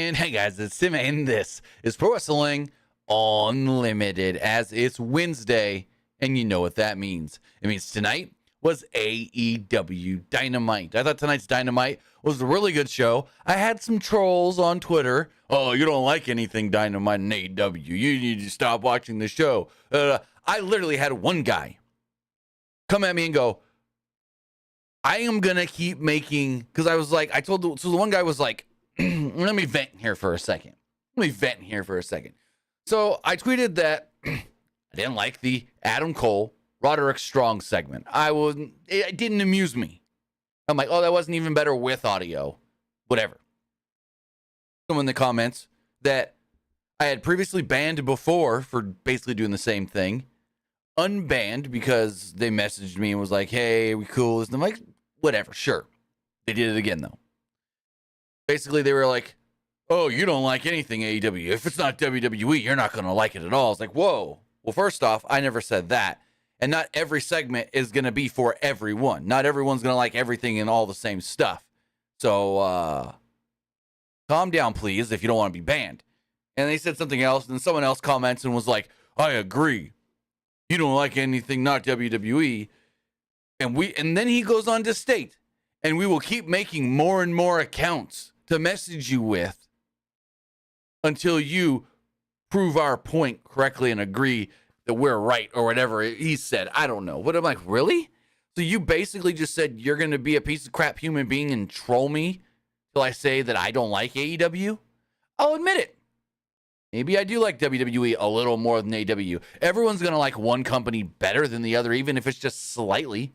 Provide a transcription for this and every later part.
And hey guys, it's Tim, and this is Pro Wrestling Unlimited, as it's Wednesday, and you know what that means. It means tonight was AEW Dynamite. I thought tonight's Dynamite was a really good show. I had some trolls on Twitter. Oh, you don't like anything Dynamite in AEW. You need to stop watching the show. I literally had one guy come at me and go, I am going to keep making, because I was like, so the one guy was like, let me vent here for a second. So I tweeted that I didn't like the Adam Cole, Roderick Strong segment. It didn't amuse me. I'm like, oh, that wasn't even better with audio. Whatever. Someone in the comments that I had previously banned before for basically doing the same thing, unbanned because they messaged me and was like, hey, we cool? And I'm like, whatever, sure. They did it again, though. Basically, they were like, oh, you don't like anything AEW. If it's not WWE, you're not going to like it at all. It's like, whoa. Well, first off, I never said that. And not every segment is going to be for everyone. Not everyone's going to like everything and all the same stuff. So, calm down, please, if you don't want to be banned. And they said something else, and then someone else comments and was like, I agree. You don't like anything not WWE. And then he goes on to state, and we will keep making more and more accounts to message you with until you prove our point correctly and agree that we're right or whatever he said. I don't know. But I'm like, really? So you basically just said you're going to be a piece of crap human being and troll me till I say that I don't like AEW? I'll admit it. Maybe I do like WWE a little more than AEW. Everyone's going to like one company better than the other, even if it's just slightly.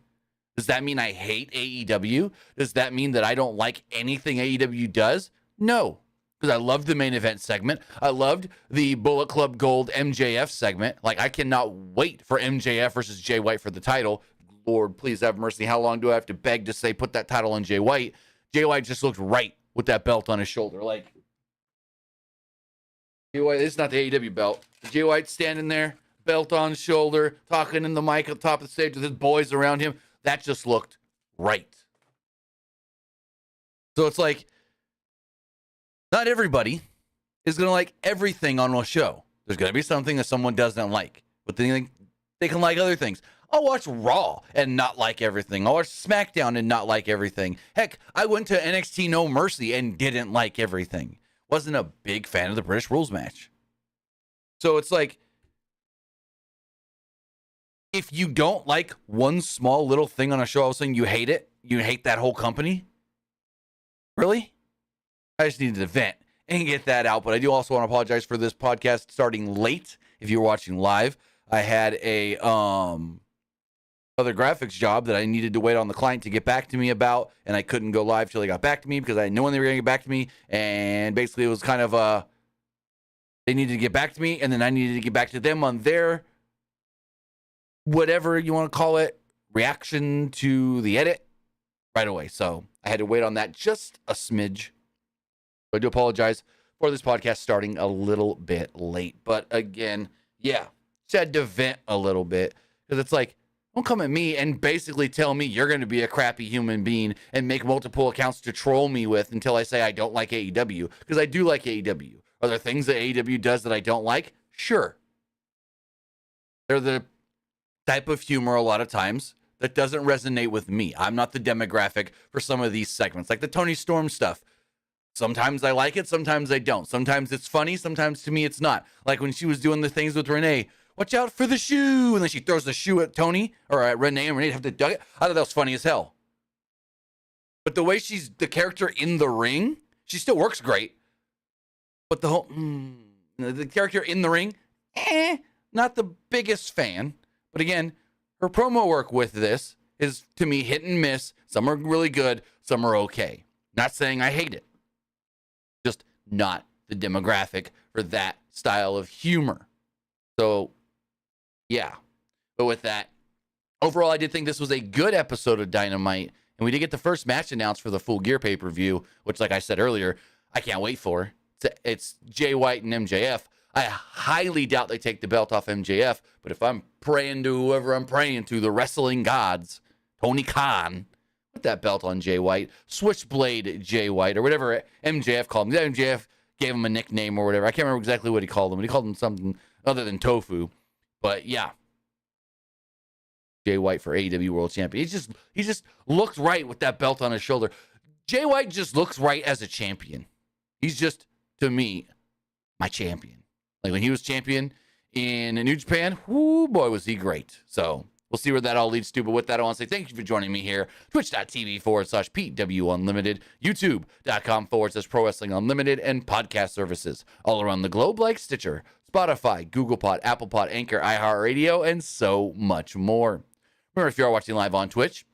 Does that mean I hate AEW? Does that mean that I don't like anything AEW does? No, because I loved the main event segment. I loved the Bullet Club Gold MJF segment. Like, I cannot wait for MJF versus Jay White for the title. Lord, please have mercy. How long do I have to beg to say put that title on Jay White? Jay White just looked right with that belt on his shoulder. Like, Jay White, this is not the AEW belt. Jay White standing there, belt on shoulder, talking in the mic at the top of the stage with his boys around him. That just looked right. So it's like, not everybody is going to like everything on a show. There's going to be something that someone doesn't like, but they can like other things. I'll watch Raw and not like everything. I'll watch SmackDown and not like everything. Heck, I went to NXT No Mercy and didn't like everything. Wasn't a big fan of the British Rules match. So it's like, if you don't like one small little thing on a show, all of a sudden you hate it. You hate that whole company. Really? I just needed to vent and get that out. But I do also want to apologize for this podcast starting late. If you were watching live, I had a other graphics job that I needed to wait on the client to get back to me about, and I couldn't go live till they got back to me because I didn't know when they were going to get back to me. And basically, it was kind of they needed to get back to me, and then I needed to get back to them on their, whatever you want to call it, reaction to the edit right away. So I had to wait on that just a smidge. I do apologize for this podcast starting a little bit late. But again, yeah, just had to vent a little bit because it's like, don't come at me and basically tell me you're going to be a crappy human being and make multiple accounts to troll me with until I say I don't like AEW, because I do like AEW. Are there things that AEW does that I don't like? Sure. They're the type of humor a lot of times that doesn't resonate with me. I'm not the demographic for some of these segments, like the Tony Storm stuff. Sometimes I like it, sometimes I don't. Sometimes it's funny, sometimes to me it's not. Like when she was doing the things with Renee, watch out for the shoe, and then she throws the shoe at Tony or at Renee, and Renee have to duck it. I thought that was funny as hell. But the way she's the character in the ring, she still works great. But the whole the character in the ring, not the biggest fan. But again, her promo work with this is, to me, hit and miss. Some are really good, some are okay. Not saying I hate it. Just not the demographic for that style of humor. So, yeah. But with that, overall, I did think this was a good episode of Dynamite. And we did get the first match announced for the Full Gear pay-per-view, which, like I said earlier, I can't wait for. It's Jay White and MJF. I highly doubt they take the belt off MJF, but if I'm praying to whoever I'm praying to, the wrestling gods, Tony Khan, put that belt on Jay White, Switchblade Jay White, or whatever MJF called him. MJF gave him a nickname or whatever. I can't remember exactly what he called him, but he called him something other than Tofu. But yeah, Jay White for AEW World Champion. He just looks right with that belt on his shoulder. Jay White just looks right as a champion. He's just, to me, my champion. Like when he was champion in New Japan, whoo, boy, was he great. So we'll see where that all leads to. But with that, I want to say thank you for joining me here. Twitch.tv/PW Unlimited, YouTube.com/Pro Wrestling Unlimited, and podcast services all around the globe like Stitcher, Spotify, Google Pod, Apple Pod, Anchor, iHeartRadio, and so much more. Remember, if you are watching live on Twitch,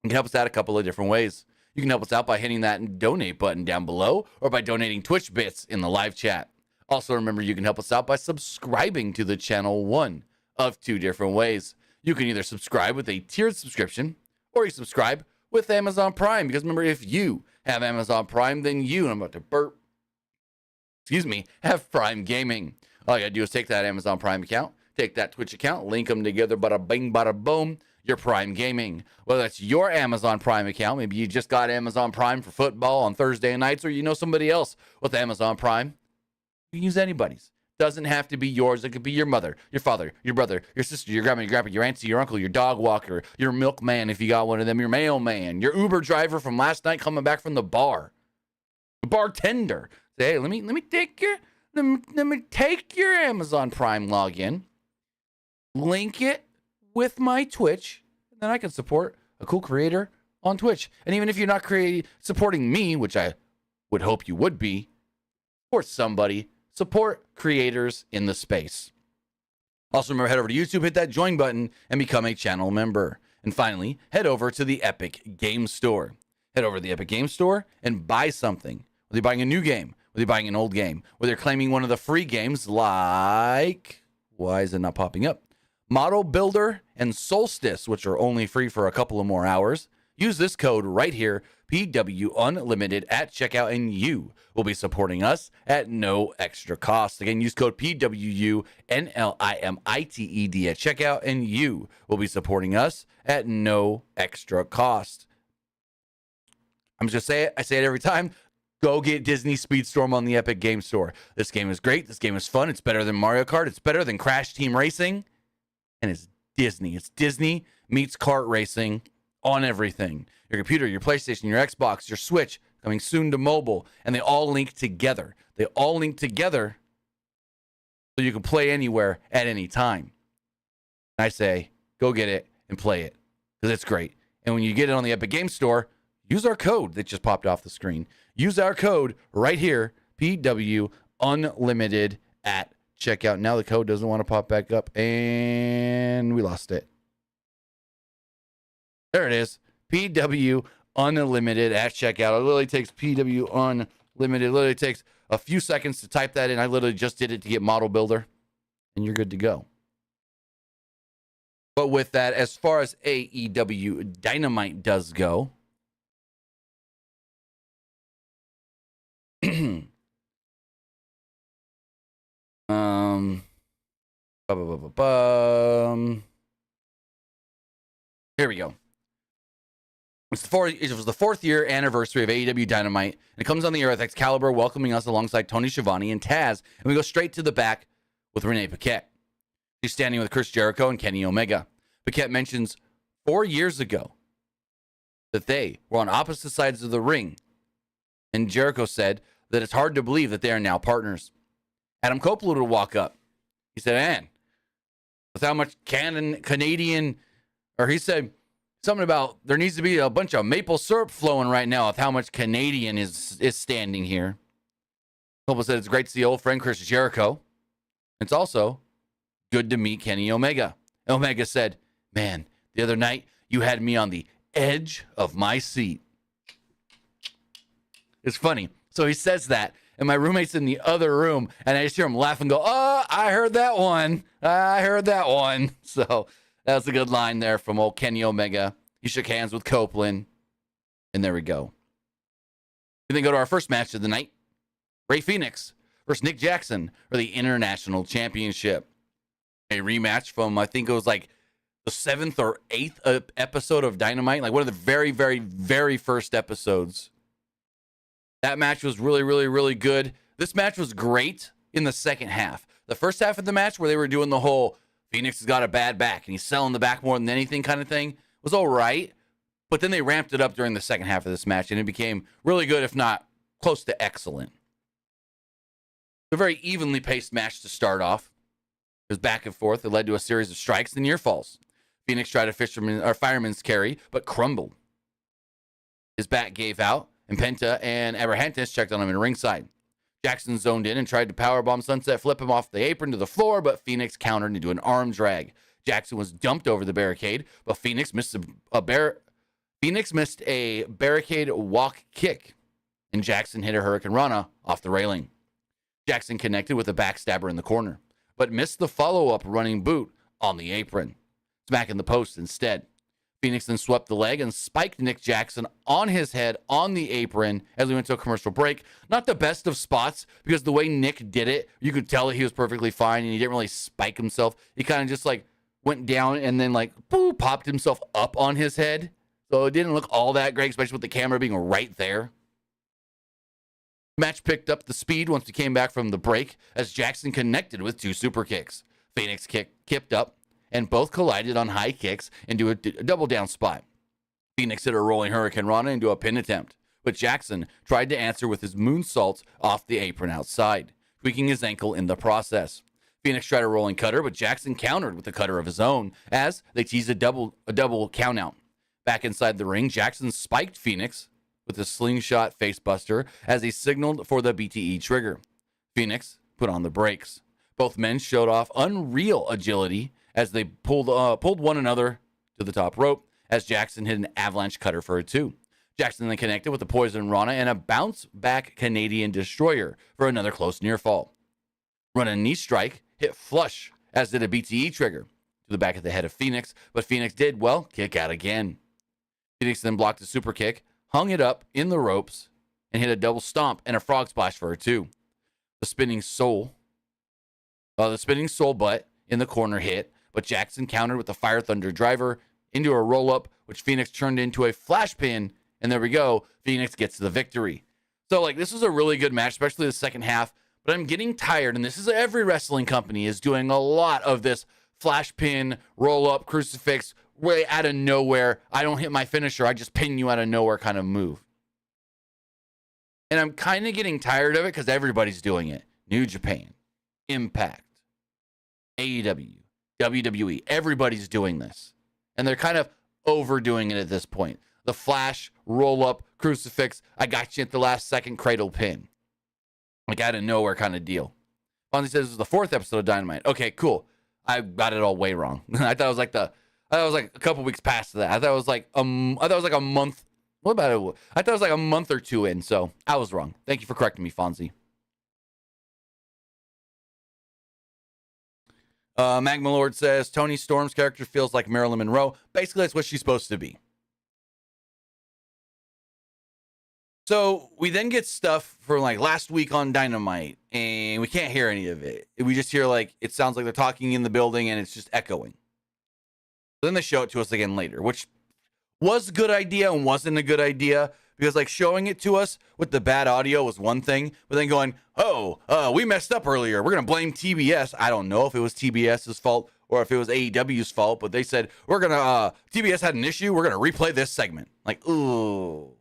you can help us out a couple of different ways. You can help us out by hitting that donate button down below or by donating Twitch bits in the live chat. Also, remember, you can help us out by subscribing to the channel one of two different ways. You can either subscribe with a tiered subscription or you subscribe with Amazon Prime. Because remember, if you have Amazon Prime, then you, and I'm about to burp, have Prime Gaming. All you got to do is take that Amazon Prime account, take that Twitch account, link them together, bada bing, bada boom, your Prime Gaming. Whether that's your Amazon Prime account, maybe you just got Amazon Prime for football on Thursday nights, or you know somebody else with Amazon Prime. You can use anybody's. Doesn't have to be yours. It could be your mother, your father, your brother, your sister, your grandma, your auntie, your uncle, your dog walker, your milkman if you got one of them, your mailman, your Uber driver from last night coming back from the bar, the bartender. Say, hey, let me take your Amazon Prime login, link it with my Twitch, and then I can support a cool creator on Twitch. And even if you're not supporting me, which I would hope you would be, support somebody. Support creators in the space. Also, remember, head over to YouTube, hit that join button, and become a channel member. And finally, head over to the Epic Game Store. Head over to the Epic Game Store and buy something. Whether you're buying a new game, whether you're buying an old game, whether you're claiming one of the free games like, why is it not popping up? Model Builder and Solstice, which are only free for a couple of more hours. Use this code right here, PW Unlimited at checkout, and you will be supporting us at no extra cost. Again, use code PWU NLIMITED at checkout, and you will be supporting us at no extra cost. I'm just saying it. I say it every time. Go get Disney Speedstorm on the Epic Game Store. This game is great. This game is fun. It's better than Mario Kart. It's better than Crash Team Racing. And it's Disney. It's Disney meets kart racing on everything. Your computer, your PlayStation, your Xbox, your Switch, coming soon to mobile. And they all link together. They all link together so you can play anywhere at any time. And I say, go get it and play it because it's great. And when you get it on the Epic Game Store, use our code that just popped off the screen. Use our code right here, PW Unlimited at checkout. Now the code doesn't want to pop back up, and we lost it. There it is, PW Unlimited at checkout. It literally takes PW Unlimited. It literally takes a few seconds to type that in. I literally just did it to get Model Builder, and you're good to go. But with that, as far as AEW Dynamite does go, here we go. It was the fourth year anniversary of AEW Dynamite, and it comes on the air with Excalibur welcoming us alongside Tony Schiavone and Taz, and we go straight to the back with Renee Paquette. She's standing with Chris Jericho and Kenny Omega. Paquette mentions 4 years ago that they were on opposite sides of the ring, and Jericho said that it's hard to believe that they are now partners. Adam Copeland would walk up. He said, man, with how much Canadian, or he said something about there needs to be a bunch of maple syrup flowing right now with how much Canadian is standing here. Copeland said it's great to see old friend Chris Jericho. It's also good to meet Kenny Omega. Omega said, man, the other night you had me on the edge of my seat. It's funny. So he says that, and my roommate's in the other room, and I just hear him laugh and go, oh, I heard that one. I heard that one. So that was a good line there from old Kenny Omega. He shook hands with Copeland, and there we go. We then go to our first match of the night. Rey Fenix versus Nick Jackson for the International Championship. A rematch from, I think it was like the 7th or 8th episode of Dynamite, like one of the very, very, very first episodes. That match was really, really, really good. This match was great in the second half. The first half of the match where they were doing the whole Phoenix has got a bad back and he's selling the back more than anything kind of thing was all right. But then they ramped it up during the second half of this match and it became really good, if not close to excellent. A very evenly paced match to start off. It was back and forth. It led to a series of strikes and near falls. Phoenix tried a fireman's carry, but crumbled. His back gave out, and Penta and Abrahantes checked on him in ringside. Jackson zoned in and tried to powerbomb Sunset, flip him off the apron to the floor, but Phoenix countered into an arm drag. Jackson was dumped over the barricade, but Phoenix missed a barricade walk kick, and Jackson hit a Hurricane Rana off the railing. Jackson connected with a backstabber in the corner, but missed the follow-up running boot on the apron, smacking the post instead. Phoenix then swept the leg and spiked Nick Jackson on his head on the apron as we went to a commercial break. Not the best of spots, because the way Nick did it, you could tell that he was perfectly fine and he didn't really spike himself. He kind of just like went down and then like popped himself up on his head. So it didn't look all that great, especially with the camera being right there. Match picked up the speed once we came back from the break as Jackson connected with two super kicks. Phoenix kicked up, and both collided on high kicks into a double down spot. Phoenix hit a rolling Hurricane Rana into a pin attempt, but Jackson tried to answer with his moonsault off the apron outside, tweaking his ankle in the process. Phoenix tried a rolling cutter, but Jackson countered with a cutter of his own as they teased a double count out. Back inside the ring, Jackson spiked Phoenix with a slingshot facebuster as he signaled for the BTE trigger. Phoenix put on the brakes. Both men showed off unreal agility as they pulled one another to the top rope as Jackson hit an avalanche cutter for a 2. Jackson then connected with a poison Rana and a bounce back Canadian destroyer for another close near fall. Running knee strike hit flush, as did a BTE trigger to the back of the head of Phoenix, but Phoenix did, well, kick out again. Phoenix then blocked a super kick, hung it up in the ropes, and hit a double stomp and a frog splash for a 2. The spinning soul butt in the corner hit, but Jackson countered with a Fire Thunder driver into a roll-up, which Phoenix turned into a flash pin, and there we go. Phoenix gets the victory. So, like, this was a really good match, especially the second half, but I'm getting tired, and this is every wrestling company is doing a lot of this flash pin, roll-up, crucifix, way out of nowhere. I don't hit my finisher, I just pin you out of nowhere kind of move. And I'm kind of getting tired of it because everybody's doing it. New Japan, Impact, AEW, WWE, everybody's doing this. And they're kind of overdoing it at this point. The flash, roll-up, crucifix, I got you at the last second cradle pin. Like out of nowhere kind of deal. Fonzie says this is the 4th episode of Dynamite. Okay, cool. I got it all way wrong. I thought it was like a couple weeks past that. I thought it was like a month. What about it? I thought it was like a month or 2 in, so I was wrong. Thank you for correcting me, Fonzie. Magma Lord says Tony Storm's character feels like Marilyn Monroe. Basically, that's what she's supposed to be. So we then get stuff from like last week on Dynamite, and we can't hear any of it. We just hear like it sounds like they're talking in the building, and it's just echoing. Then they show it to us again later, which was a good idea and wasn't a good idea, because like showing it to us with the bad audio was one thing, but then going, we messed up earlier, we're gonna blame TBS. I don't know if it was TBS's fault or if it was AEW's fault, but they said TBS had an issue, we're gonna replay this segment. Like, ooh,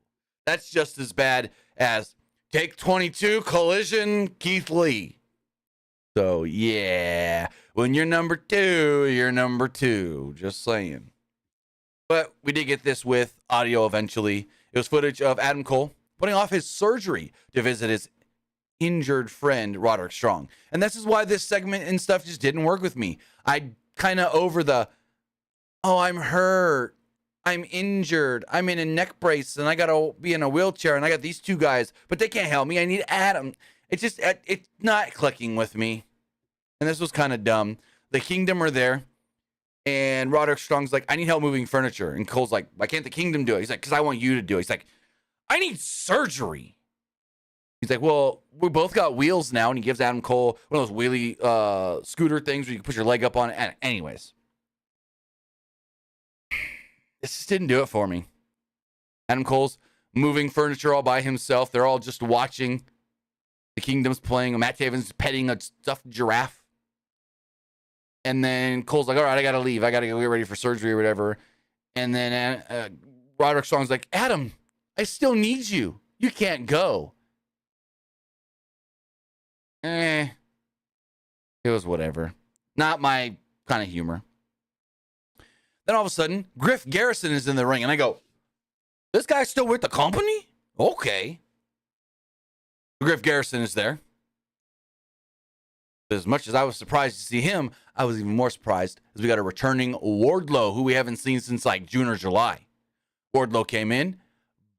that's just as bad as Take 22 Collision Keith Lee. So yeah, when you're number 2, you're number 2. Just saying. But we did get this with audio eventually. It was footage of Adam Cole putting off his surgery to visit his injured friend, Roderick Strong. And this is why this segment and stuff just didn't work with me. I kind of over the, I'm hurt, I'm injured, I'm in a neck brace, and I got to be in a wheelchair, and I got these 2 guys, but they can't help me. I need Adam. It's just, it's not clicking with me. And this was kind of dumb. The Kingdom are there. And Roderick Strong's like, I need help moving furniture. And Cole's like, why can't the Kingdom do it? He's like, because I want you to do it. He's like, I need surgery. He's like, well, we both got wheels now. And he gives Adam Cole one of those wheelie scooter things where you can put your leg up on it. And anyways, this just didn't do it for me. Adam Cole's moving furniture all by himself. They're all just watching. The Kingdom's playing. Matt Taven's petting a stuffed giraffe. And then Cole's like, all right, I got to leave. I got to go get ready for surgery or whatever. And then Roderick Strong's like, Adam, I still need you. You can't go. It was whatever. Not my kind of humor. Then all of a sudden, Griff Garrison is in the ring. And I go, this guy's still with the company? Okay. Griff Garrison is there. As much as I was surprised to see him, I was even more surprised as we got a returning Wardlow, who we haven't seen since like June or July. Wardlow came in,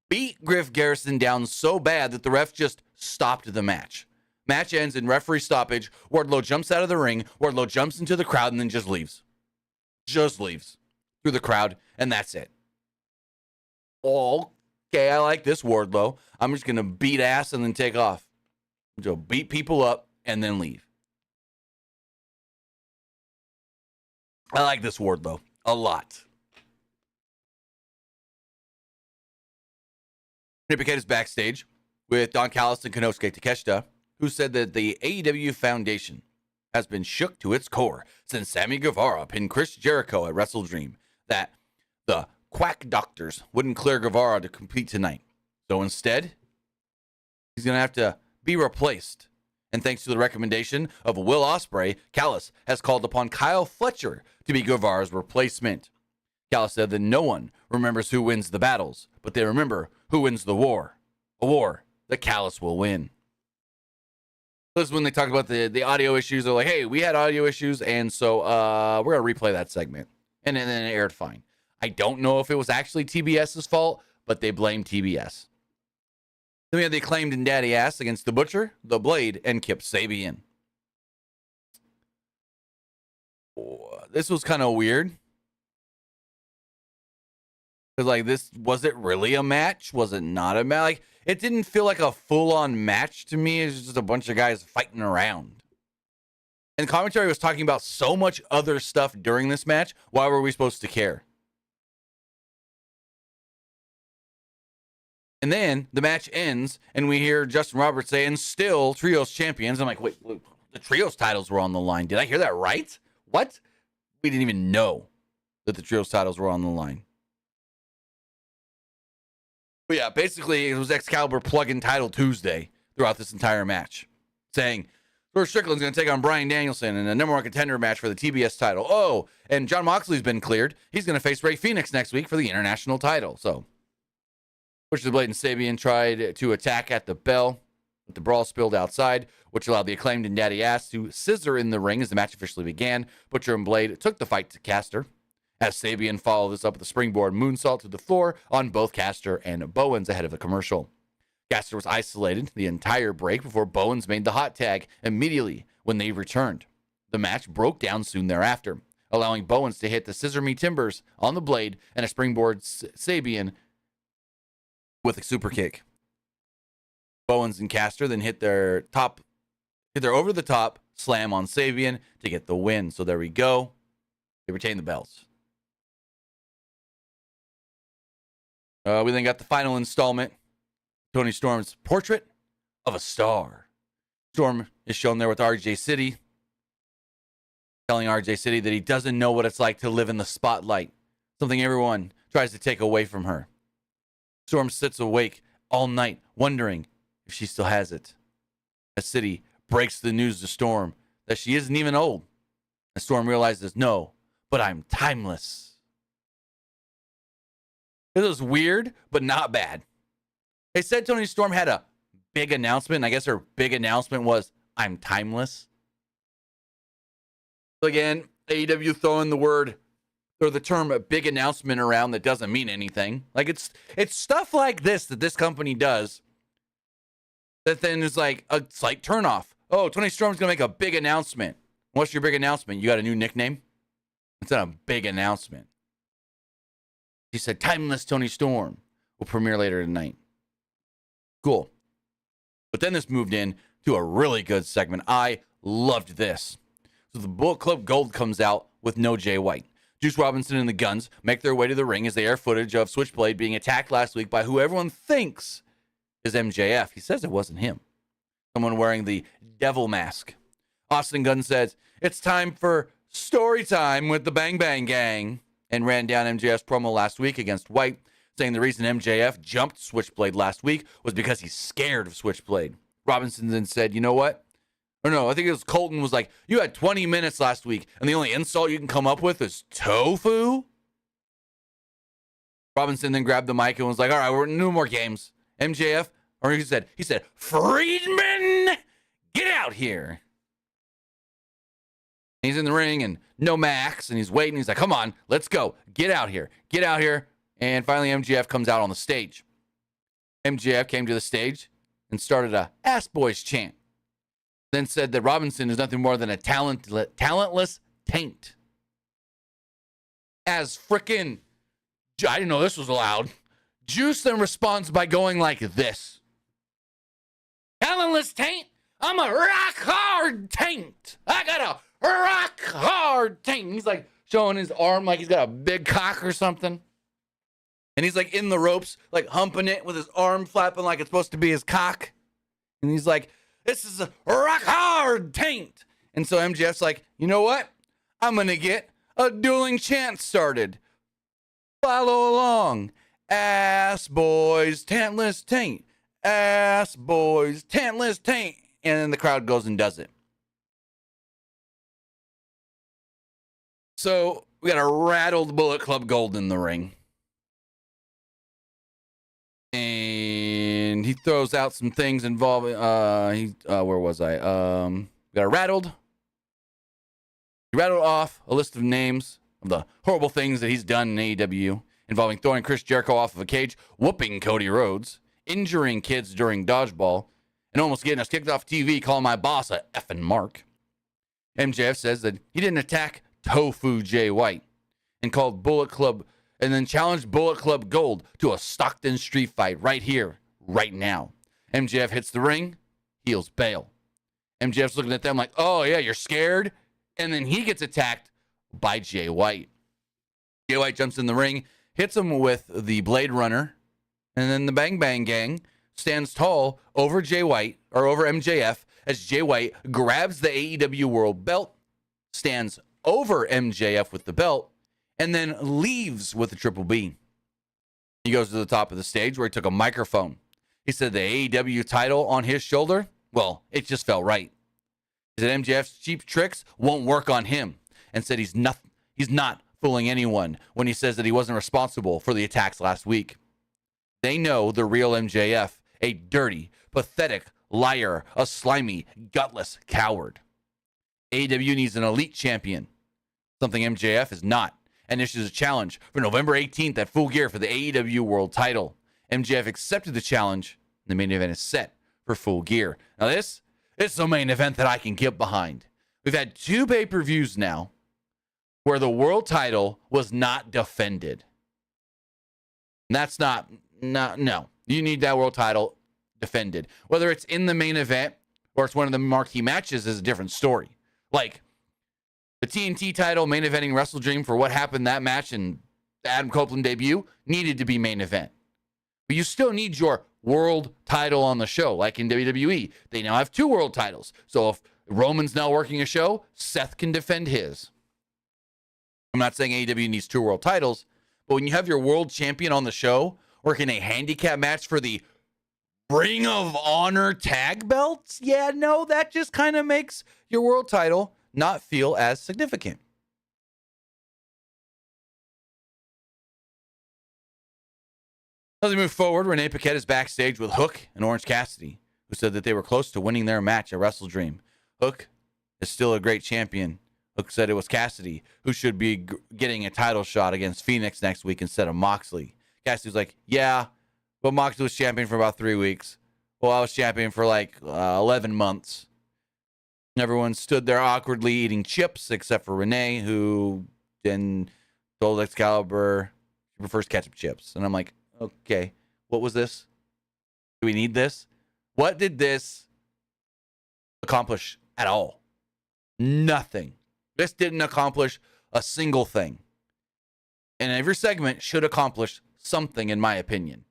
beat Griff Garrison down so bad that the ref just stopped the match. Match ends in referee stoppage. Wardlow jumps out of the ring. Wardlow jumps into the crowd and then just leaves. Just leaves through the crowd, and that's it. Okay, I like this Wardlow. I'm just going to beat ass and then take off. So beat people up and then leave. I like this Wardlow a lot. Nippicate is backstage with Don Callis and Konosuke Takeshita, who said that the AEW Foundation has been shook to its core since Sammy Guevara pinned Chris Jericho at Wrestle Dream, that the quack doctors wouldn't clear Guevara to compete tonight. So instead, he's going to have to be replaced. And thanks to the recommendation of Will Ospreay, Callis has called upon Kyle Fletcher to be Guevara's replacement. Callis said that no one remembers who wins the battles, but they remember who wins the war. A war that Callis will win. This is when they talk about the audio issues. They're like, hey, we had audio issues, and so we're going to replay that segment. And then it aired fine. I don't know if it was actually TBS's fault, but they blame TBS. Then we had the Acclaimed and Daddy Ass against the Butcher, the Blade, and Kip Sabian. This was kind of weird. Because, like, was it really a match? Was it not a match? Like, it didn't feel like a full-on match to me. It was just a bunch of guys fighting around. And commentary was talking about so much other stuff during this match. Why were we supposed to care? And then the match ends, and we hear Justin Roberts say, and still Trios champions. I'm like, wait, the Trios titles were on the line. Did I hear that right? What? We didn't even know that the Trios titles were on the line. But yeah, basically, it was Excalibur plug-in title Tuesday throughout this entire match, saying, George Strickland's going to take on Bryan Danielson in a number one contender match for the TBS title. Oh, and Jon Moxley's been cleared. He's going to face Rey Fenix next week for the international title. So, Butcher, the Blade, and Sabian tried to attack at the bell, but the brawl spilled outside, which allowed the Acclaimed and Daddy Ass to scissor in the ring as the match officially began. Butcher and Blade took the fight to Caster, as Sabian followed this up with a springboard moonsault to the floor on both Caster and Bowens ahead of the commercial. Caster was isolated the entire break before Bowens made the hot tag immediately when they returned. The match broke down soon thereafter, allowing Bowens to hit the Scissor Me Timbers on the Blade and a springboard Sabian with a super kick. Bowens and Caster then hit their over-the-top slam on Sabian to get the win. So there we go. They retain the belts. We then got the final installment, Tony Storm's Portrait of a Star. Storm is shown there with RJ City, telling RJ City that he doesn't know what it's like to live in the spotlight, something everyone tries to take away from her. Storm sits awake all night, wondering if she still has it. As City breaks the news to Storm that she isn't even old. And Storm realizes, no, but I'm timeless. It was weird, but not bad. They said Tony Storm had a big announcement, and I guess her big announcement was, I'm timeless. Again, AEW throwing the term big announcement around that doesn't mean anything. Like, it's stuff like this that this company does that then is like a slight turnoff. Oh, Tony Storm's going to make a big announcement. What's your big announcement? You got a new nickname? It's not a big announcement. She said, Timeless Tony Storm will premiere later tonight. Cool. But then this moved in to a really good segment. I loved this. So the Bullet Club Gold comes out with no Jay White. Juice Robinson and the Guns make their way to the ring as they air footage of Switchblade being attacked last week by who everyone thinks is MJF. He says it wasn't him. someone wearing the devil mask. Austin Gunn says, it's time for story time with the Bang Bang Gang, and ran down MJF's promo last week against White, saying the reason MJF jumped Switchblade last week was because he's scared of Switchblade. Robinson then said, you know what? Or no, I think it was Colton was like, you had 20 minutes last week, and the only insult you can come up with is tofu? Robinson then grabbed the mic and was like, all right, we're no more games. MJF, or he said, Friedman, get out here. And he's in the ring and no Max, and he's waiting. He's like, come on, let's go. Get out here. Get out here. And finally, MJF comes out on the stage. MJF came to the stage and started a Ass Boys chant. Then said that Robinson is nothing more than a talentless taint. As frickin', I didn't know this was allowed. Juice then responds by going like this. Talentless taint? I'm a rock hard taint. I got a rock hard taint. He's like showing his arm like he's got a big cock or something. And he's like in the ropes, like humping it with his arm flapping like it's supposed to be his cock. And he's like, this is a rock hard taint. And so MJF's like, you know what? I'm going to get a dueling chant started. Follow along. Ass boys, tantless taint. Ass boys, tantless taint. And then the crowd goes and does it. So we got a rattled Bullet Club Gold in the ring. And he throws out some things involving, where was I? Got a rattled. He rattled off a list of names of the horrible things that he's done in AEW, involving throwing Chris Jericho off of a cage, whooping Cody Rhodes, injuring kids during dodgeball, and almost getting us kicked off TV, calling my boss a effing mark. MJF says that he didn't attack Tofu Jay White and called Bullet Club, and then challenged Bullet Club Gold to a Stockton street fight right here, right now. MJF hits the ring, heels bail. MJF's looking at them like, oh yeah, you're scared? And then he gets attacked by Jay White. Jay White jumps in the ring, hits him with the Blade Runner, and then the Bang Bang Gang stands tall over Jay White, or over MJF, as Jay White grabs the AEW World Belt, stands over MJF with the belt, and then leaves with the Triple B. He goes to the top of the stage where he took a microphone. He said the AEW title on his shoulder, well, it just felt right. He said MJF's cheap tricks won't work on him, and said he's not fooling anyone when he says that he wasn't responsible for the attacks last week. They know the real MJF, a dirty, pathetic liar, a slimy, gutless coward. AEW needs an elite champion, something MJF is not, and issues a challenge for November 18th at Full Gear for the AEW World title. MJF accepted the challenge, and the main event is set for Full Gear. Now this is the main event that I can get behind. We've had 2 pay-per-views now where the world title was not defended. And that's no. You need that world title defended. Whether it's in the main event or it's one of the marquee matches is a different story. Like the TNT title main eventing Wrestle Dream for what happened that match and the Adam Copeland debut needed to be main event. But you still need your world title on the show, like in WWE. They now have 2 world titles. So if Roman's now working a show, Seth can defend his. I'm not saying AEW needs 2 world titles, but when you have your world champion on the show working a handicap match for the Ring of Honor tag belts, yeah, no, that just kind of makes your world title not feel as significant. As we move forward, Renee Paquette is backstage with Hook and Orange Cassidy, who said that they were close to winning their match at Wrestle Dream. Hook is still a great champion. Hook said it was Cassidy who should be getting a title shot against Phoenix next week instead of Moxley. Cassidy was like, yeah, but Moxley was champion for about 3 weeks. Well, I was champion for like 11 months. Everyone stood there awkwardly eating chips except for Renee, who then told Excalibur she prefers ketchup chips. And I'm like, okay, what was this? Do we need this? What did this accomplish at all? Nothing. This didn't accomplish a single thing. And every segment should accomplish something, in my opinion.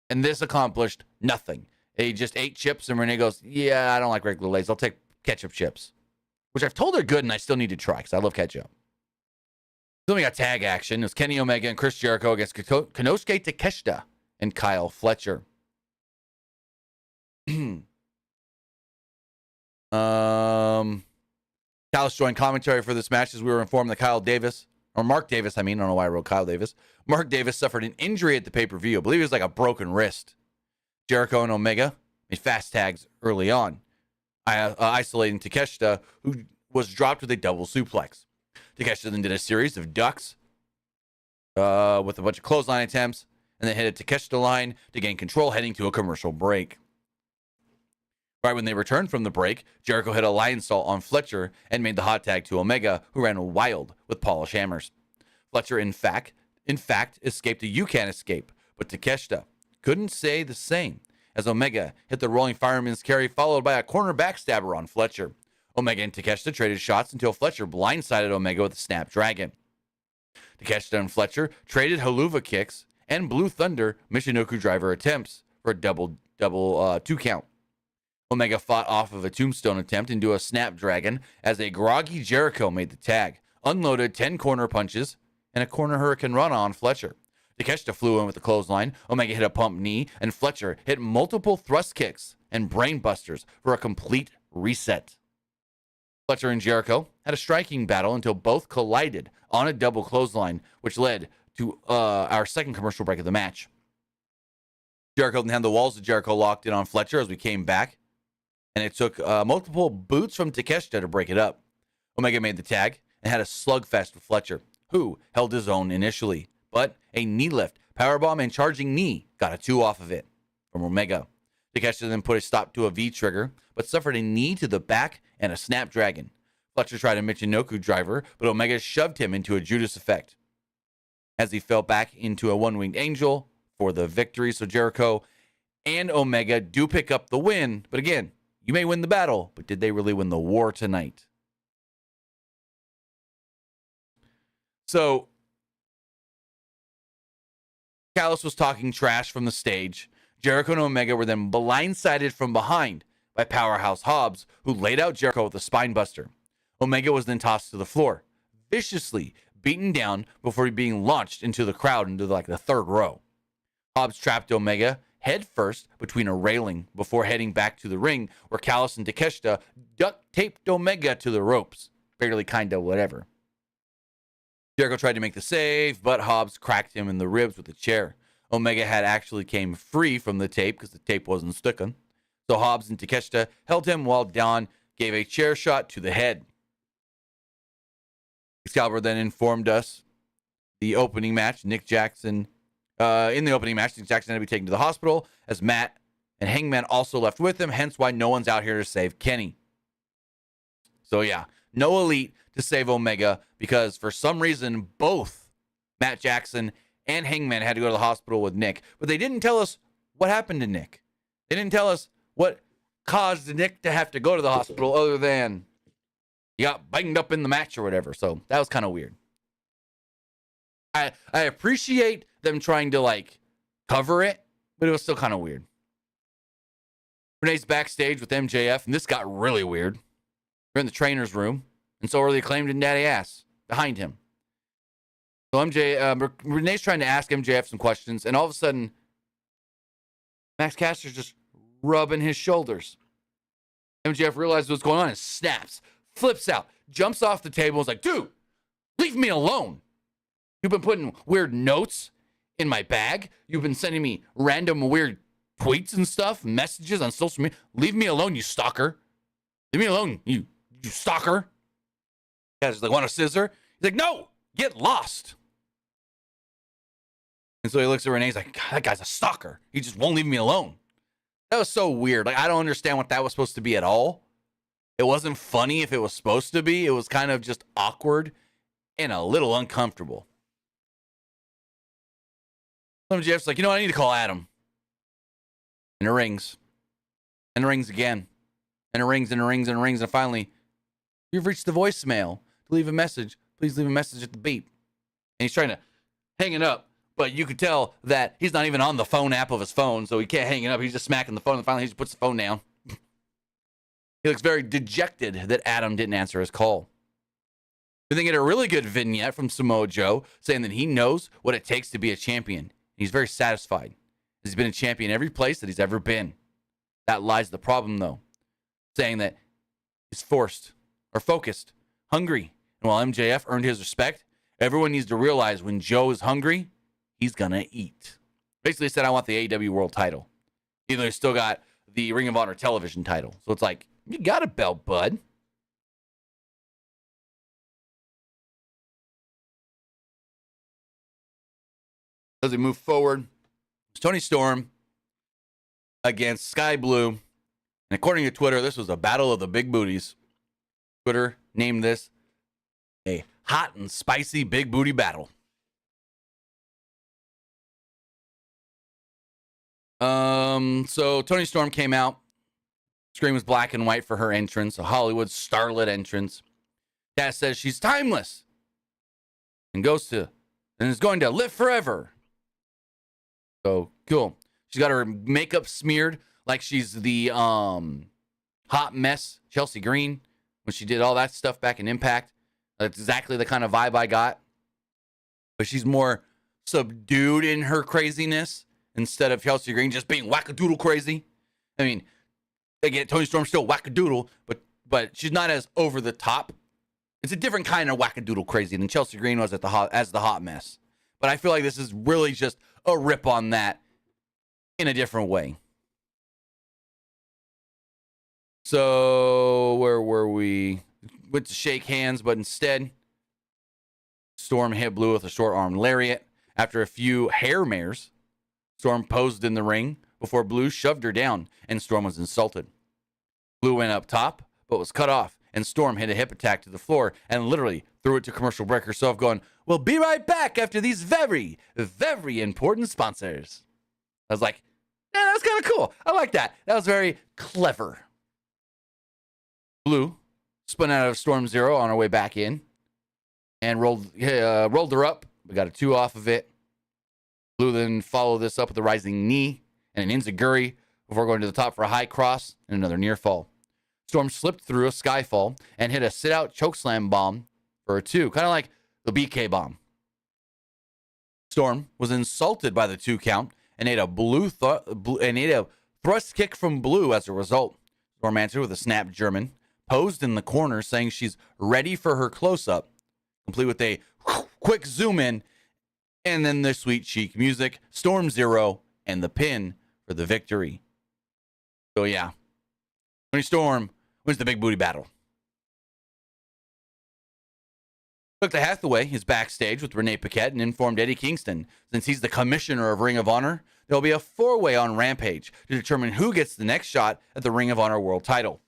And this accomplished nothing. He just ate chips, and Renee goes, yeah, I don't like regular Lay's. I'll take ketchup chips, which I've told her good, and I still need to try because I love ketchup. Then we got tag action. It was Kenny Omega and Chris Jericho against Konosuke Takeshita and Kyle Fletcher. Callis joined commentary for this match as we were informed that Mark Davis, I don't know why I wrote Kyle Davis. Mark Davis suffered an injury at the pay-per-view. I believe it was like a broken wrist. Jericho and Omega made fast tags early on, isolating Takeshita, who was dropped with a double suplex. Takeshita then did a series of ducks with a bunch of clothesline attempts, and then hit a Takeshita line to gain control heading to a commercial break. Right when they returned from the break, Jericho hit a lionsault on Fletcher and made the hot tag to Omega, who ran wild with polished hammers. Fletcher, in fact, escaped a "you can't escape," but Takeshita couldn't say the same, as Omega hit the rolling fireman's carry, followed by a corner backstabber on Fletcher. Omega and Takeshita traded shots until Fletcher blindsided Omega with a snapdragon. Takeshita and Fletcher traded haluva kicks and Blue Thunder Michinoku driver attempts for a double 2 count. Omega fought off of a tombstone attempt into a snapdragon as a groggy Jericho made the tag, unloaded 10 corner punches, and a corner hurricane run on Fletcher. Takeshita flew in with the clothesline, Omega hit a pump knee, and Fletcher hit multiple thrust kicks and brainbusters for a complete reset. Fletcher and Jericho had a striking battle until both collided on a double clothesline, which led to our second commercial break of the match. Jericho then had the walls of Jericho locked in on Fletcher as we came back, and it took multiple boots from Takeshita to break it up. Omega made the tag and had a slugfest with Fletcher, who held his own initially, but a knee lift, powerbomb, and charging knee got a 2 off of it from Omega. Takeshita then put a stop to a V-trigger, but suffered a knee to the back and a snapdragon. Fletcher tried a Michinoku driver, but Omega shoved him into a Judas effect as he fell back into a one-winged angel for the victory. So Jericho and Omega do pick up the win, but again, you may win the battle, but did they really win the war tonight? So Callis was talking trash from the stage. Jericho and Omega were then blindsided from behind by Powerhouse Hobbs, who laid out Jericho with a spine buster. Omega was then tossed to the floor, viciously beaten down before being launched into the crowd into the third row. Hobbs trapped Omega head first between a railing before heading back to the ring, where Callis and Takeshita duct taped Omega to the ropes. Barely, kinda, whatever. Jericho tried to make the save, but Hobbs cracked him in the ribs with a chair. Omega had actually came free from the tape because the tape wasn't sticking. So Hobbs and Takeshita held him while Don gave a chair shot to the head. Excalibur then informed us the opening match, Nick Jackson. In the opening match, Nick Jackson had to be taken to the hospital as Matt and Hangman also left with him, hence why no one's out here to save Kenny. So yeah, no Elite to save Omega because for some reason both Matt Jackson and Hangman had to go to the hospital with Nick, but they didn't tell us what happened to Nick. They didn't tell us what caused Nick to have to go to the hospital other than he got banged up in the match or whatever. So that was kind of weird. I appreciate them trying to cover it, but it was still kind of weird. Renee's backstage with MJF, and this got really weird. They're in the trainer's room, and so are the Acclaimed and Daddy Ass behind him. So Renee's trying to ask MJF some questions, and all of a sudden, Max Caster's just rubbing his shoulders. MJF realizes what's going on and snaps, flips out, jumps off the table, and is like, dude, leave me alone. You've been putting weird notes in my bag. You've been sending me random weird tweets and stuff, messages on social media. Leave me alone, you stalker. Leave me alone, you stalker. Guys want a scissor? He's like, no, get lost. And so he looks at Renee. He's like, God, that guy's a stalker. He just won't leave me alone. That was so weird. I don't understand what that was supposed to be at all. It wasn't funny if it was supposed to be. It was kind of just awkward and a little uncomfortable. Jeff's like, I need to call Adam. And it rings. And it rings again. And it rings and it rings and it rings. And finally, you've reached the voicemail. To leave a message, please leave a message at the beep. And he's trying to hang it up. But you could tell that he's not even on the phone app of his phone, so he can't hang it up. He's just smacking the phone, and finally he just puts the phone down. He looks very dejected that Adam didn't answer his call. We then get a really good vignette from Samoa Joe saying that he knows what it takes to be a champion. He's very satisfied. He's been a champion every place that he's ever been. That lies the problem, though. Saying that he's focused, hungry. And while MJF earned his respect, everyone needs to realize when Joe is hungry, he's going to eat. Basically said, I want the AEW World title. Even though he's still got the Ring of Honor television title. So it's like, you got a belt, bud. As we move forward, it's Tony Storm against Sky Blue. And according to Twitter, this was a battle of the big booties. Twitter named this a hot and spicy big booty battle. So Tony Storm came out. Screen was black and white for her entrance, a Hollywood starlet entrance. Cass says she's timeless and is going to live forever. So cool. She's got her makeup smeared like she's the hot mess Chelsea Green when she did all that stuff back in Impact. That's exactly the kind of vibe I got. But she's more subdued in her craziness instead of Chelsea Green just being wackadoodle crazy. I mean, again, Tony Storm's still wackadoodle, but she's not as over the top. It's a different kind of wackadoodle crazy than Chelsea Green was as the hot mess. But I feel like this is really just a rip on that in a different way. So where were we? Went to shake hands, but instead, Storm hit Blue with a short arm lariat. After a few hair mares, Storm posed in the ring before Blue shoved her down, and Storm was insulted. Blue went up top, but was cut off, and Storm hit a hip attack to the floor and literally threw it to commercial break herself, going, "We'll be right back after these very, very important sponsors." I was like, yeah, that was kind of cool. I like that. That was very clever. Blue spun out of Storm Zero on her way back in and rolled her up. We got a 2 off of it. Blue then followed this up with a rising knee and an enziguri before going to the top for a high cross and another near fall. Storm slipped through a skyfall and hit a sit-out chokeslam bomb for a 2, kind of like the BK bomb. Storm was insulted by the 2 count and ate a thrust kick from Blue as a result. Storm answered with a snap German, posed in the corner saying she's ready for her close-up, complete with a quick zoom in, and then the sweet chic music, Storm Zero, and the pin for the victory. So yeah, Tony Storm wins the big booty battle. Look, Hathaway is backstage with Renee Paquette and informed Eddie Kingston, since he's the commissioner of Ring of Honor, there'll be a 4-way on Rampage to determine who gets the next shot at the Ring of Honor World title.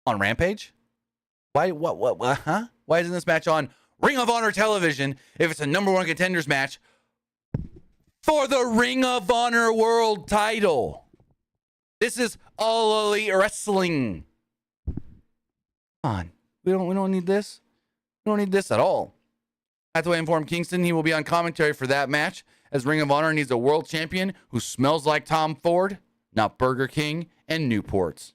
On Rampage? Why? What? Huh? Why isn't this match on Ring of Honor television if it's a number 1 contenders match for the Ring of Honor World title? This is All Elite Wrestling. Come on. We don't need this. We don't need this at all. Hathaway informed Kingston he will be on commentary for that match, as Ring of Honor needs a world champion who smells like Tom Ford, not Burger King and Newports.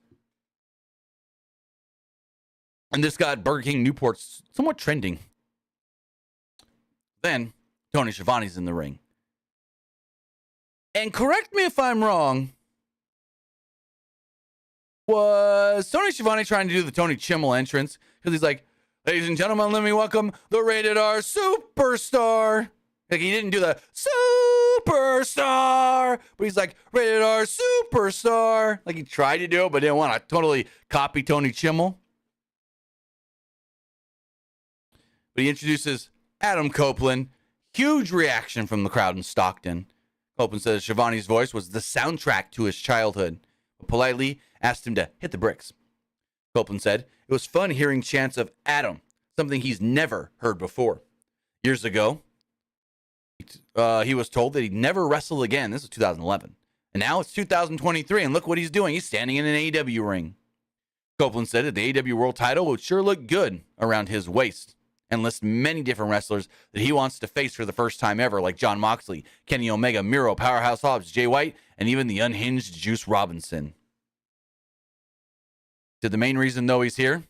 And this got Burger King Newports somewhat trending. Then Tony Schiavone's in the ring. And correct me if I'm wrong, was Tony Schiavone trying to do the Tony Chimmel entrance? Because he's like, "Ladies and gentlemen, let me welcome the Rated R Superstar." Like, he didn't do the Superstar, but he's like, "Rated R Superstar." Like, he tried to do it, but didn't want to totally copy Tony Chimmel. But he introduces Adam Copeland. Huge reaction from the crowd in Stockton. Copeland says Schiavone's voice was the soundtrack to his childhood, but politely asked him to hit the bricks. Copeland said it was fun hearing chants of Adam, something he's never heard before. Years ago, he was told that he'd never wrestle again. This was 2011. And now it's 2023, and look what he's doing. He's standing in an AEW ring. Copeland said that the AEW World title would sure look good around his waist. and lists many different wrestlers that he wants to face for the first time ever, like Jon Moxley, Kenny Omega, Miro, Powerhouse Hobbs, Jay White, and even the unhinged Juice Robinson. So the main reason, though, he's here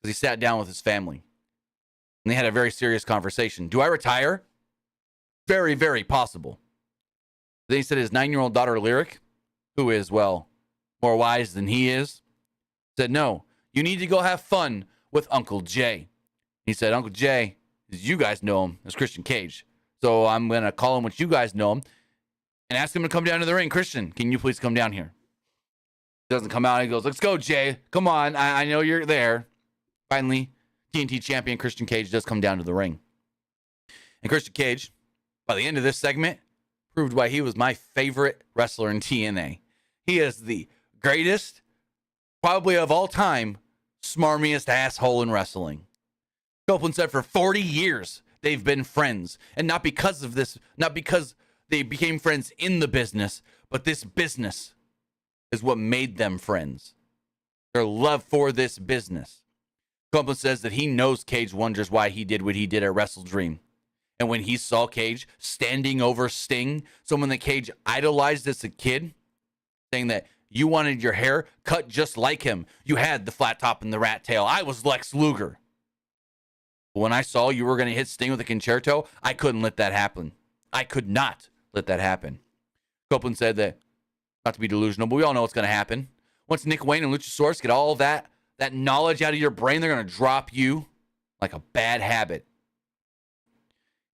is he sat down with his family, and they had a very serious conversation. Do I retire? Very, very possible. Then he said his 9-year-old daughter, Lyric, who is, well, more wise than he is, said, no, you need to go have fun with Uncle Jay. He said, Uncle Jay, as you guys know him, is Christian Cage. So I'm going to call him what you guys know him and ask him to come down to the ring. Christian, can you please come down here? He doesn't come out. He goes, let's go, Jay. Come on. I know you're there. Finally, TNT champion Christian Cage does come down to the ring. And Christian Cage, by the end of this segment, proved why he was my favorite wrestler in TNA. He is the greatest, probably of all time, smarmiest asshole in wrestling. Copeland said for 40 years they've been friends. And not because of this, not because they became friends in the business, but this business is what made them friends. Their love for this business. Copeland says that he knows Cage wonders why he did what he did at Wrestle Dream. And when he saw Cage standing over Sting, someone that Cage idolized as a kid, saying that you wanted your hair cut just like him. You had the flat top and the rat tail. I was Lex Luger. But when I saw you were going to hit Sting with a concerto, I couldn't let that happen. I could not let that happen. Copeland said that, not to be delusional, but we all know what's going to happen. Once Nick Wayne and Luchasaurus get all that knowledge out of your brain, they're going to drop you like a bad habit.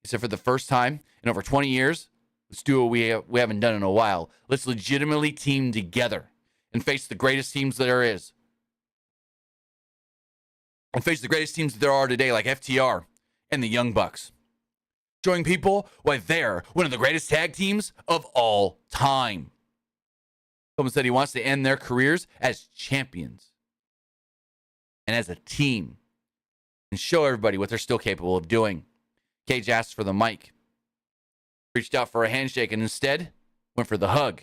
He said for the first time in over 20 years, let's do what we haven't done in a while. Let's legitimately team together and face the greatest teams that there is. And face the greatest teams that there are today, like FTR and the Young Bucks. Showing people why they're one of the greatest tag teams of all time. Someone said he wants to end their careers as champions and as a team and show everybody what they're still capable of doing. Cage asked for the mic, reached out for a handshake, and instead went for the hug.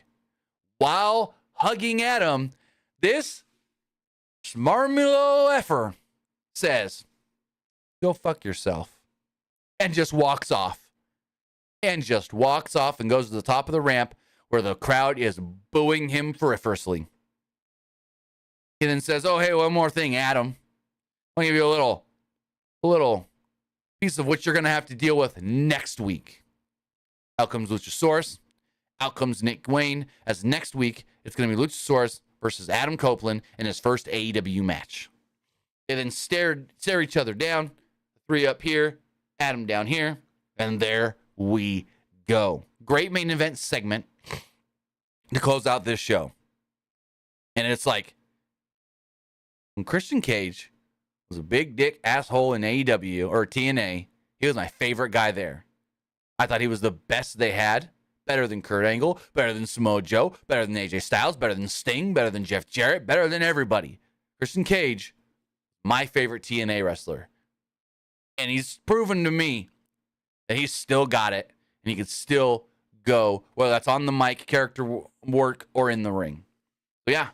While hugging Adam, this smarmy effer says, go fuck yourself, and just walks off. And just walks off and goes to the top of the ramp where the crowd is booing him furiously. He then says, oh, hey, one more thing, Adam. I'll give you a little piece of what you're going to have to deal with next week. Out comes Luchasaurus. Out comes Nick Wayne. As next week, it's going to be Luchasaurus versus Adam Copeland in his first AEW match. They then stare each other down. Three up here, Adam down here, and there we go. Great main event segment to close out this show. And it's like, when Christian Cage was a big dick asshole in AEW or TNA, he was my favorite guy there. I thought he was the best they had. Better than Kurt Angle, better than Samoa Joe, better than AJ Styles, better than Sting, better than Jeff Jarrett, better than everybody. Christian Cage, my favorite TNA wrestler. And he's proven to me that he's still got it and he can still go, whether that's on the mic, character work, or in the ring. So yeah,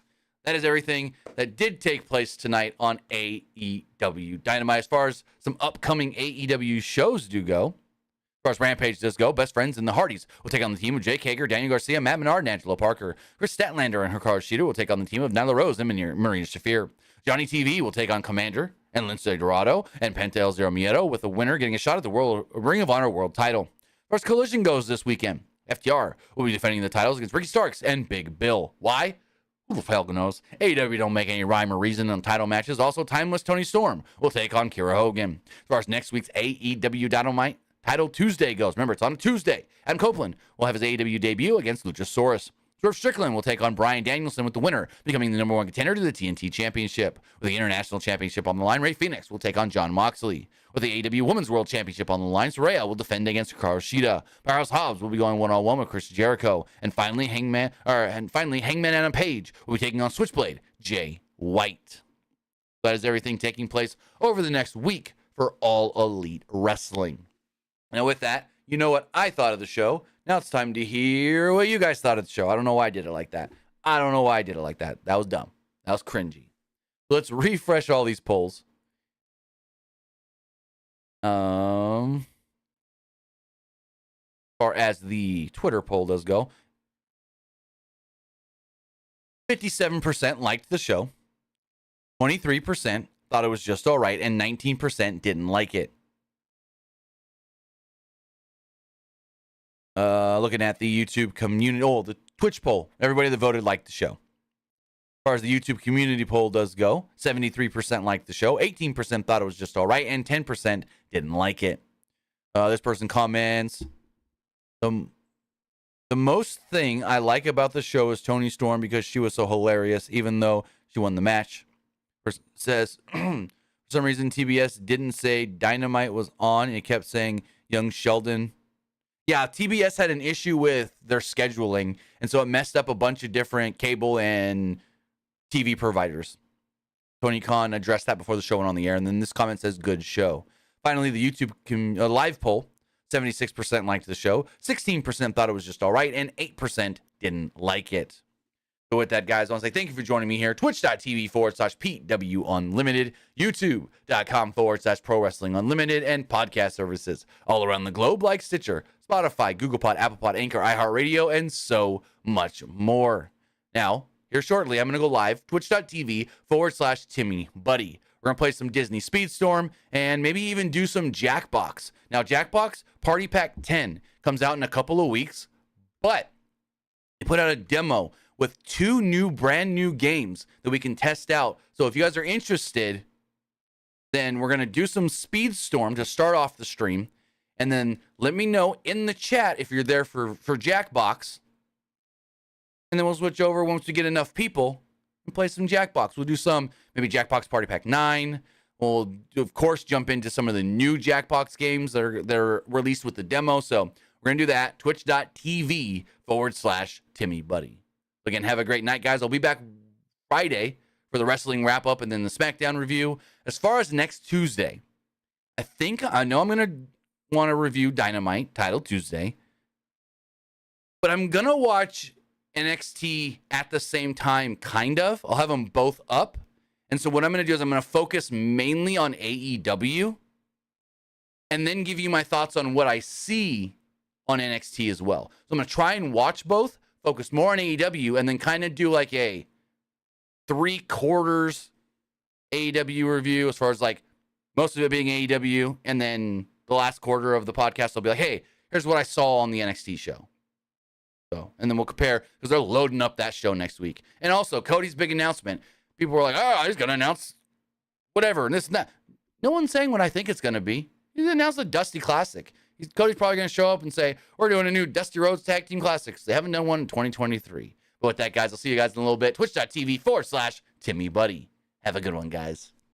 that is everything that did take place tonight on AEW Dynamite. As far as some upcoming AEW shows do go, as far as Rampage does go, Best Friends and the Hardys will take on the team of Jake Hager, Daniel Garcia, Matt Menard, and Angelo Parker. Chris Statlander and Hikaru Shida will take on the team of Nyla Rose and Marina Shafir. Johnny TV will take on Commander and Lince Dorado and Penta El Zero Miedo, with the winner getting a shot at the Ring of Honor World title. As far as Collision goes this weekend, FTR will be defending the titles against Ricky Starks and Big Bill. Why? Who the hell knows? AEW don't make any rhyme or reason on title matches. Also, Timeless Tony Storm will take on Kira Hogan. As far as next week's AEW Dynamite Title Tuesday goes, remember, it's on a Tuesday. Adam Copeland will have his AEW debut against Luchasaurus. Swerve Strickland will take on Bryan Danielson, with the winner becoming the #1 contender to the TNT Championship. With the International Championship on the line, Rey Fenix will take on Jon Moxley. With the AEW Women's World Championship on the line, Saraya will defend against Hikaru Shida. Powerhouse Hobbs will be going one-on-one with Chris Jericho. And finally, Hangman Adam Page will be taking on Switchblade Jay White. That is everything taking place over the next week for All Elite Wrestling. Now with that, you know what I thought of the show. Now it's time to hear what you guys thought of the show. I don't know why I did it like that. That was dumb. That was cringy. Let's refresh all these polls. As far as the Twitter poll does go, 57% liked the show, 23% thought it was just all right, and 19% didn't like it. Looking at the YouTube community, the Twitch poll, everybody that voted liked the show. As far as the YouTube community poll does go, 73% liked the show, 18% thought it was just all right, and 10% didn't like it. This person comments, the most thing I like about the show is Toni Storm because she was so hilarious, even though she won the match. Person says, for some reason, TBS didn't say Dynamite was on. It kept saying Young Sheldon. Yeah, TBS had an issue with their scheduling, and so it messed up a bunch of different cable and TV providers. Tony Khan addressed that before the show went on the air, and then this comment says, good show. Finally, the YouTube live poll, 76% liked the show, 16% thought it was just all right, and 8% didn't like it. So with that, guys, I want to say thank you for joining me here. Twitch.tv/PWU Unlimited, YouTube.com/Pro Wrestling Unlimited, and podcast services all around the globe like Stitcher, Spotify, Google Pod, Apple Pod, Anchor, iHeartRadio, and so much more. Now, here shortly, I'm going to go live, twitch.tv/Timmy Buddy. We're going to play some Disney Speedstorm and maybe even do some Jackbox. Now, Jackbox Party Pack 10 comes out in a couple of weeks, but they put out a demo with 2 brand new games that we can test out. So if you guys are interested, then we're going to do some Speedstorm to start off the stream. And then let me know in the chat if you're there for Jackbox. And then we'll switch over once we get enough people and play some Jackbox. We'll do some, maybe Jackbox Party Pack 9. We'll, of course, jump into some of the new Jackbox games that are released with the demo. So we're going to do that. Twitch.tv/Timmy Buddy. Again, have a great night, guys. I'll be back Friday for the wrestling wrap-up and then the SmackDown review. As far as next Tuesday, I know I'm going to want to review Dynamite, Title Tuesday, but I'm going to watch NXT at the same time, kind of. I'll have them both up. And so what I'm going to do is I'm going to focus mainly on AEW and then give you my thoughts on what I see on NXT as well. So I'm going to try and watch both, focus more on AEW, and then kind of do like a 3/4 AEW review as far as like most of it being AEW. And then the last quarter of the podcast, I'll be like, hey, here's what I saw on the NXT show. So, and then we'll compare because they're loading up that show next week. And also Cody's big announcement. People were like, oh, he's going to announce whatever and this and that. No one's saying what I think it's going to be. He's announced a Dusty Classic. Cody's probably going to show up and say, we're doing a new Dusty Rhodes Tag Team Classics. They haven't done one in 2023. But with that, guys, I'll see you guys in a little bit. Twitch.tv/Timmy Buddy. Have a good one, guys.